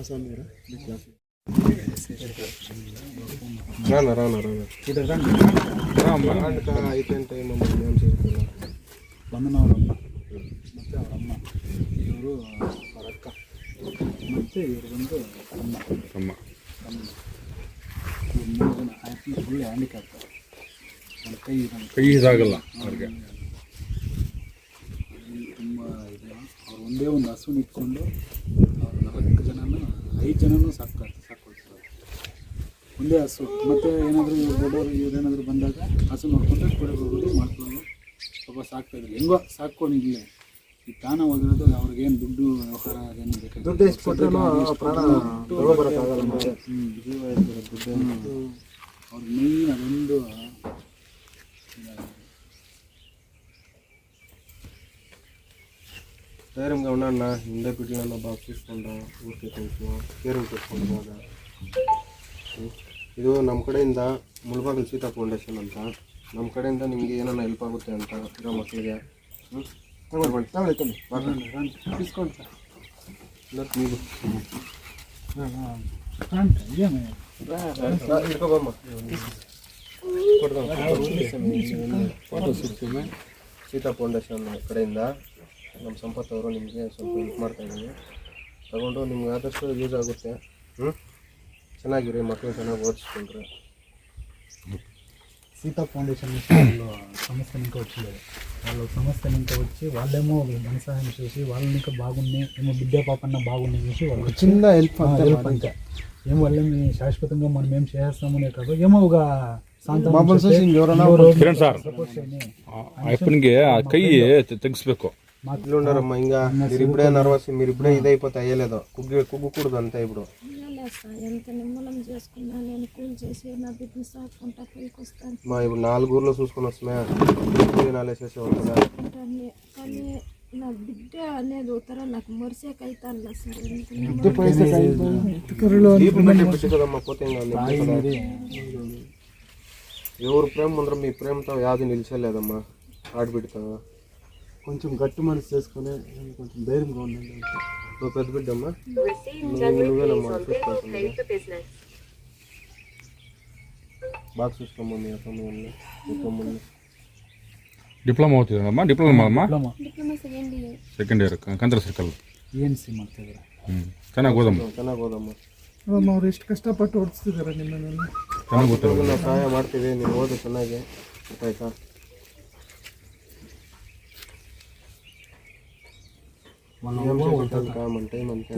రానా రానా రానా అయిపోయిన టైಮ್ మేము చేస్తున్నాం ಬಂದನವರಮ್ಮ ಮತ್ತು ಅವರಮ್ಮ ಇವರು ಅವರ ಅಕ್ಕ ಮತ್ತು ಇವರು ಬಂದು ಅಮ್ಮ ಅಮ್ಮ ಮೂರು ಜನ ಆಯ್ತು ಫುಲ್ ಹ್ಯಾಂಡಿಕ್ಯಾಪ್ ನನ್ನ ಕೈ ಇದಾಗಲ್ಲ ಅವ್ರಿಗೆ ತುಂಬ ಇದೆ. ಅವ್ರು ಒಂದೇ ಒಂದು ಹಸುನ ಇಟ್ಕೊಂಡು ಅವ್ರು 4 ಜನನ 5 ಜನನೂ ಸಾಕ್ಕೊಳ್ತಾರೆ. ಒಂದೇ ಹಸು ಮತ್ತು ಏನಾದರೂ ದೊಡ್ಡವರು ಇವರೇನಾದರೂ ಬಂದಾಗ ಹಸು ನೋಡ್ಕೊಂಡ್ರೆ ಕೂಡ ಹೋಗೋದು ಮಾಡ್ಕೊಳ್ಳೋದು ಸ್ವಲ್ಪ ಸಾಕ್ತಾಯಿದ್ರು. ಹೆಂಗೋ ಸಾಕ್ಕೊಂಡಿರಲಿ. ಈ ತಾನ ಹೋಗಿರೋದು ಅವ್ರಿಗೇನು ದುಡ್ಡು ವ್ಯವಹಾರ ಅದೇನು ಬೇಕಾದ್ರೆ ದುಡ್ಡು ಎಷ್ಟು ಕೊಟ್ಟರು ಪ್ರಾಣ ಬರೋಕ್ಕಾಗಲ್ಲ. ಜೀವ ಇರ್ತದೆ ದುಡ್ಡು. ಅವ್ರಿಗೆ ಮೇಯ್ನ್ ಅದೊಂದು ಧೈರ್యంగా ఉన్నా ఇండే బిడ్డలన్నా బాగా చూసుకుంటా ಊರಿಗೆ కొంచెం ಕೇರಿಂಗ್ ಕೊಟ್ಕೊಂಡು ಹೋದ. ಇದು ನಮ್ಮ ಕಡೆಯಿಂದ ಮುಳಬಾಗಿಲು ಸೀತಾ ಫೌಂಡೇಶನ್ ಅಂತ, ನಮ್ಮ ಕಡೆಯಿಂದ ನಿಮಗೆ ಏನಾರ ಹೆಲ್ಪ್ ಆಗುತ್ತೆ ಅಂತ ಇರೋ ಮಕ್ಕಳಿಗೆ ಇಸ್ಕೊಂಡು ನೀವು ಇಟ್ಕೊಬಮ್ಮ ಫೋಟೋ ಸಿಗ್ತೀವಿ. ಸೀತಾ ಫೌಂಡೇಶನ್ ಕಡೆಯಿಂದ ನಮ್ಮ ಸಂಪತ್ ಅವರು ನಿಮಗೆ ಸ್ವಲ್ಪ ಹೆಲ್ಪ್ ಮಾಡ್ತಾಯಿದ್ದೀವಿ. ತಗೊಂಡು ನಿಮ್ಗೆ ಆದಷ್ಟು ಯೂಸ್ ಆಗುತ್ತೆ. ಚೆನ್ನಾಗಿರಿ, ಮಕ್ಕಳು ಚೆನ್ನಾಗಿ ಓದಿಸ್ಕೊಂಡ್ರೆ. సీతా ఫౌండేషన్ నుంచి సంస్థ ఇంకా వచ్చిలేదు. వాళ్ళు సంస్థ ఇంకా వచ్చి వాళ్ళేమో ధన సహాయం చేసి వాళ్ళని ఇంకా బాగున్నాయి ఏమో బిడ్డ పాపన్న బాగున్నాయి చేసి వాళ్ళు చిన్న హెల్ప్ అంతే. ఏం వాళ్ళేమి శాశ్వతంగా మనం ఏం చేస్తామనే కాదు, ఏమో ఒక ಕಿರಣ್ ಸರ್ ಅಪ್ಪನಿಗೆ ಆ ಕೈ ತೆಗಿಸ್ಬೇಕು. ఇట్లుండరమ్మా, ఇంకా మీరిప్పుడే నర్వస్, మీరిప్పుడే ఇదైపోతే అయ్యలేదు. కుగ్గకూడదు అంతే. ఇప్పుడు ఎంత నిమ్మలం చేసుకున్నా నేను కూల్ చేసి నా బిడ్డని సాకుంటా పైకి వస్తాను. మా ఇప్పుడు 4 ఊర్లో చూసుకొని వస్తున్నా నాలేసేసేవాళ్ళు కదా. కానీ నా బిడ్డ అనేది ఉత్తర నాకు మరిసేక అవుతాను సార్. పెట్టి కదమ్మా పోతే ఎవరు ప్రేమ ముందర మీ ప్రేమతో యాది నిలిచలేదమ్మా. ఆడబిడ్డతో కొంచెం గట్టి మనసు చేసుకుని కొంచెం ధైర్యంగా ఉండండి. నువ్వు పెద్ద బిడ్డమ్మా, నువ్వేనమ్మా చూసుకోవాల్సింది. బాగా చూసుకోమ్మా మీ తమ్ముడిని. ಡಿಪ್ಲೊಮಾ ಓದ್ತಿದ್ದಾರಮ್ಮ? ಡಿಪ್ಲೊಮಾ ಸೆಕೆಂಡ್ ಇಯರ್ ಕಂತರ ಸರ್ಕಲ್ ENC ಮಾಡ್ತಿದ್ದಾರೆ. ಚೆನ್ನಾಗಿ ಓದಮ್ಮ. ಚೆನ್ನಾಗಿ ಓದಮ್ಮ. ಅವ್ರು ಎಷ್ಟು ಕಷ್ಟಪಟ್ಟು ಓದಿಸ್ತಿದ್ದಾರೆ ನಿಮ್ಮನ್ನು. ಚೆನ್ನಾಗಿ ಓದ್ತಾರೆ. ನಾವು ಸಹಾಯ ಮಾಡ್ತೀವಿ, ನೀವು ಓದು ಚೆನ್ನಾಗಿ. ಗೊತ್ತಾಯ್ತಾ? మన టైం అంతే.